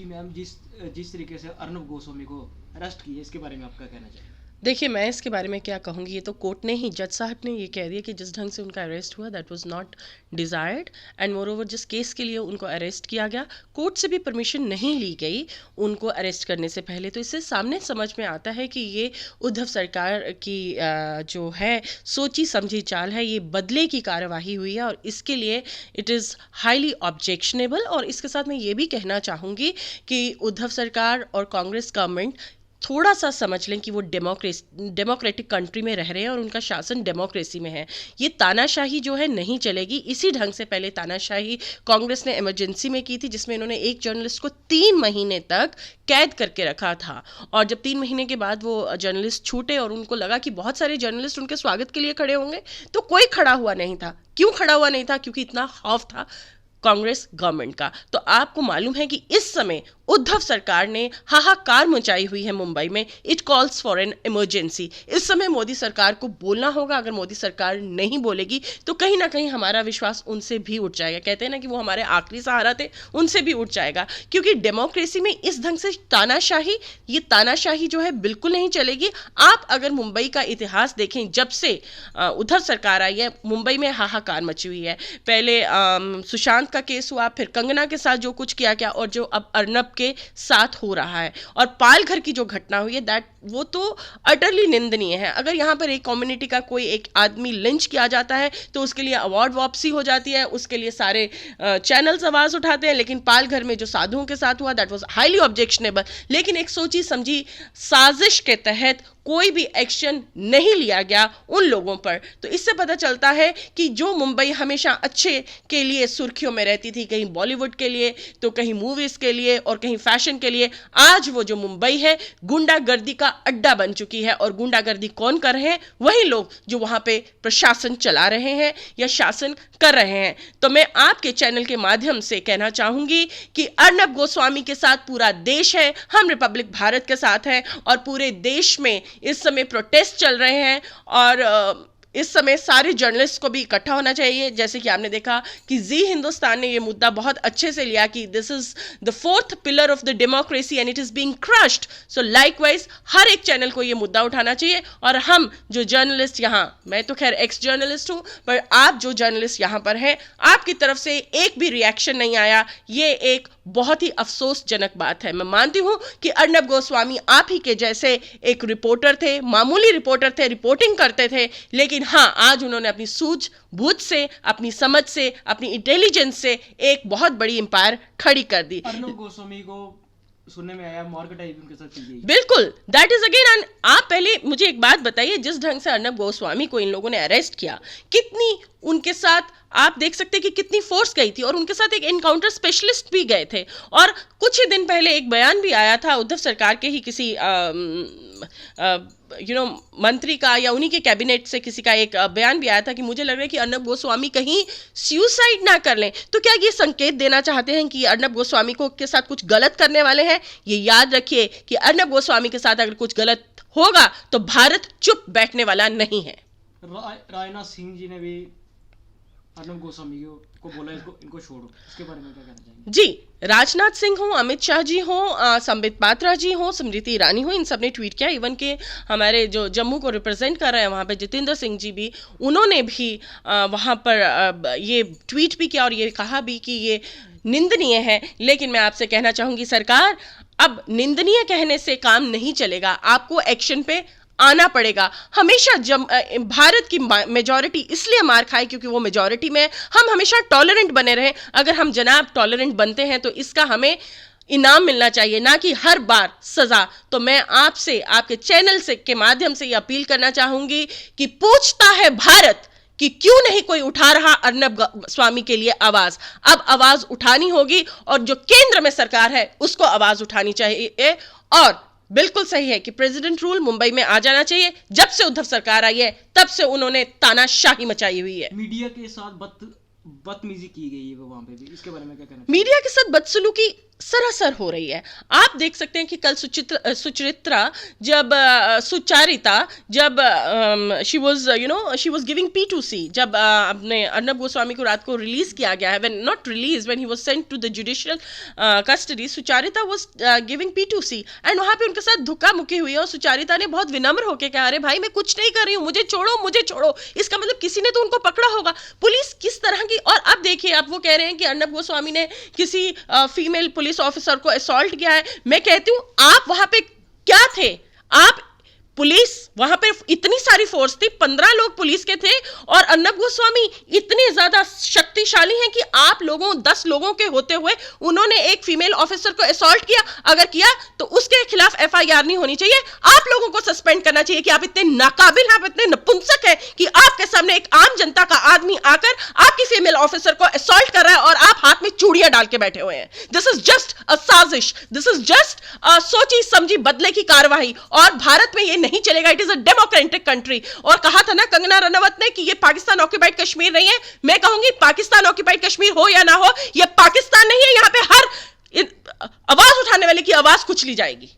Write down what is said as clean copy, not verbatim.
जी ma'am, जिस तरीके से अर्नब गोस्वामी को अरेस्ट किया, इसके बारे में आपका कहना चाहिए? देखिए, मैं इसके बारे में क्या कहूँगी, ये तो कोर्ट ने ही, जज साहब ने ये कह दिया कि जिस ढंग से उनका अरेस्ट हुआ that was not desired, and more over जिस केस के लिए उनको अरेस्ट किया गया, कोर्ट से भी परमिशन नहीं ली गई उनको अरेस्ट करने से पहले। तो इससे सामने समझ में आता है कि ये उद्धव सरकार की जो है सोची समझी चाल है, ये बदले की कार्यवाही हुई है और इसके लिए इट इज़ हाईली ऑब्जेक्शनेबल। और इसके साथ मैं ये भी कहना चाहूँगी कि उद्धव सरकार और कांग्रेस गवर्नमेंट थोड़ा सा समझ लें कि वो डेमोक्रेटिक कंट्री में रह रहे हैं और उनका शासन डेमोक्रेसी में है। ये तानाशाही जो है नहीं चलेगी। इसी ढंग से पहले तानाशाही कांग्रेस ने इमरजेंसी में की थी, जिसमें इन्होंने एक जर्नलिस्ट को 3 महीने तक कैद करके रखा था। और जब 3 महीने के बाद वो जर्नलिस्ट छूटे और उनको लगा कि बहुत सारे जर्नलिस्ट उनके स्वागत के लिए खड़े होंगे, तो कोई खड़ा हुआ नहीं था। क्यों खड़ा हुआ नहीं था? क्योंकि इतना खौफ था कांग्रेस गवर्नमेंट का। तो आपको मालूम है कि इस समय उद्धव सरकार ने हाहाकार मचाई हुई है मुंबई में। It calls for an emergency. इस समय मोदी सरकार को बोलना होगा। अगर मोदी सरकार नहीं बोलेगी तो कहीं ना कहीं हमारा विश्वास उनसे भी उठ जाएगा। कहते हैं ना कि वो हमारे आखिरी सहारा थे, उनसे भी उठ जाएगा। क्योंकि डेमोक्रेसी में इस ढंग से ये तानाशाही जो है बिल्कुल नहीं चलेगी। आप अगर मुंबई का इतिहास देखें, जब से उद्धव सरकार आई है, मुंबई में हाहाकार मची हुई है। पहले सुशांत का केस हुआ, फिर कंगना के साथ जो कुछ किया गया, और जो अब अर्नब के साथ हो रहा है, और पालघर की जो घटना हुई है, वो तो अटरली निंदनीय है। अगर यहाँ पर एक कम्युनिटी का कोई एक आदमी लिंच किया जाता है तो उसके लिए अवार्ड वापसी हो जाती है, उसके लिए सारे चैनल्स आवाज उठाते हैं। लेकिन पालघर में जो साधुओं के साथ हुआ, दैट वाज हाईली ऑब्जेक्शनेबल। लेकिन एक सोची समझी साजिश के तहत कोई भी एक्शन नहीं लिया गया उन लोगों पर। तो इससे पता चलता है कि जो मुंबई हमेशा अच्छे के लिए सुर्खियों में रहती थी, कहीं बॉलीवुड के लिए तो कहीं मूवीज के लिए और कहीं फैशन के लिए, आज वो जो मुंबई है गुंडागर्दी का अड्डा बन चुकी है। और गुंडागर्दी कौन कर रहे हैं? वही लोग जो वहां पे प्रशासन चला रहे हैं या शासन कर रहे हैं। तो मैं आपके चैनल के माध्यम से कहना चाहूंगी कि अर्नब गोस्वामी के साथ पूरा देश है, हम रिपब्लिक भारत के साथ हैं, और पूरे देश में इस समय प्रोटेस्ट चल रहे हैं। और इस समय सारे जर्नलिस्ट को भी इकट्ठा होना चाहिए। जैसे कि आपने देखा कि जी हिंदुस्तान ने ये मुद्दा बहुत अच्छे से लिया कि this is the 4th pillar of the democracy and it is being crushed. So likewise हर एक चैनल को ये मुद्दा उठाना चाहिए। और हम जो जर्नलिस्ट यहाँ, मैं तो खैर एक्स जर्नलिस्ट हूँ, पर आप जो जर्नलिस्ट यहाँ पर हैं, आपकी तरफ से एक भी रिएक्शन नहीं आया। ये एक बहुत ही अफसोसजनक बात है। मैं मानती हूं कि अर्नब गोस्वामी आप ही के जैसे एक रिपोर्टर थे, मामूली रिपोर्टर थे, रिपोर्टिंग करते थे, लेकिन हाँ, आज उन्होंने अपनी सूझबूझ से, अपनी समझ से, अपनी इंटेलिजेंस से एक बहुत बड़ी एम्पायर खड़ी कर दी। अर्नब गोस्वामी को सुनने में आया मार्केट आई उनके साथ की गई। बिल्कुल, दैट इज अगेन। आप पहले मुझे एक बात बताइए, जिस ढंग से अर्नब गोस्वामी को इन लोगों ने अरेस्ट किया, कितनी उनके साथ आप देख सकते हैं कि कितनी फोर्स गई थी, और उनके साथ एक एनकाउंटर स्पेशलिस्ट भी गए थे। और कुछ ही दिन पहले एक बयान भी आया था उद्धव सरकार के ही किसी मंत्री का या उन्हीं के कैबिनेट से किसी का एक बयान भी आया था कि मुझे लग रहा है कि अर्नब गोस्वामी कहीं सुसाइड ना कर लें। तो क्या ये संकेत देना चाहते हैं कि अर्नब गोस्वामी को के साथ कुछ गलत करने वाले हैं? ये याद रखिए कि अर्नब गोस्वामी के साथ अगर कुछ गलत होगा तो भारत चुप बैठने वाला नहीं है। राजनाथ सिंह जी ने भी अर्नब गोस्वामी को बोला इनको छोड़ो, इसके बारे में क्या कहना चाहेंगे? जी, राजनाथ सिंह हो, अमित शाह जी हो, संबित पात्रा जी हो, स्मृति ईरानी हो, इन सब ने ट्वीट किया। इवन के हमारे जो जम्मू को रिप्रेजेंट कर रहे हैं वहाँ पे जितेंद्र सिंह जी भी, उन्होंने भी वहाँ पर ये ट्वीट भी किया और ये कहा भी कि ये निंदनीय है। लेकिन मैं आपसे कहना चाहूंगी सरकार, अब निंदनीय कहने से काम नहीं चलेगा, आपको एक्शन पे आना पड़ेगा। हमेशा भारत की मेजॉरिटी इसलिए मार खाए क्योंकि वो मेजॉरिटी में, हम हमेशा टॉलरेंट बने रहें। अगर हम जनाब टॉलरेंट बनते हैं तो इसका हमें इनाम मिलना चाहिए, ना कि हर बार सजा। तो मैं आपसे, आपके चैनल से के माध्यम से ये अपील करना चाहूंगी कि पूछता है भारत कि क्यों नहीं कोई उठा रहा अर्नब गोस्वामी के लिए आवाज। अब आवाज उठानी होगी और जो केंद्र में सरकार है उसको आवाज उठानी चाहिए। और बिल्कुल सही है कि प्रेसिडेंट रूल मुंबई में आ जाना चाहिए। जब से उद्धव सरकार आई है तब से उन्होंने तानाशाही मचाई हुई है। मीडिया के साथ बदतमीजी की गई है वहां पे भी, इसके बारे में क्या कहना? मीडिया के साथ बदसलूकी सरासर हो रही है। आप देख सकते हैं कि कल सुचित्रा जब सुचारिता जब शी वाज गिविंग P2C, जब अपने अर्नब गोस्वामी को रात को रिलीज किया गया है, when he was sent to the judicial custody, Sucharita was giving P2C and वहां पे उनके साथ धक्का मुक्की हुई है और सुचारिता ने बहुत विनम्र होकर कहा, अरे भाई मैं कुछ नहीं कर रही हूँ, मुझे छोड़ो। इसका मतलब किसी ने तो उनको पकड़ा होगा। पुलिस किस तरह की, और अब देखिए आप वो कह रहे हैं कि अर्नब गोस्वामी ने किसी फीमेल पुलिस ऑफिसर को असॉल्ट किया है। मैं कहती हूं आप वहां पे क्या थे? आप पुलिस, वहां पे इतनी सारी फोर्स थी, 15 लोग पुलिस के थे और अर्नब गोस्वामी इतने ज्यादा शक्तिशाली हैं कि आप लोगों 10 लोगों के होते हुए उन्होंने एक फीमेल ऑफिसर को असॉल्ट किया। अगर किया तो उसके खिलाफ FIR नहीं होनी चाहिए, आप लोगों को सस्पेंड करना चाहिए कि आप इतने नाकाबिल, आप इतने नपुंसक हैं कि आपके सामने एक आम जनता का आदमी आकर आपकी फीमेल ऑफिसर को असॉल्ट कर रहा है और आप हाथ में चूड़ियां डाल के बैठे हुए हैं। दिस इज जस्ट अ साजिश, दिस इज जस्ट सोची समझी बदले की कार्रवाई, और भारत में ये नहीं चलेगा। It is a democratic country. और कहा था ना कंगना रनौत ने कि ये पाकिस्तान ऑक्यूपाइड कश्मीर नहीं है, मैं कहूंगी पाकिस्तान ऑक्यूपाइड कश्मीर हो या ना हो, ये पाकिस्तान नहीं है। यहां पे हर आवाज उठाने वाले की आवाज कुचली जाएगी।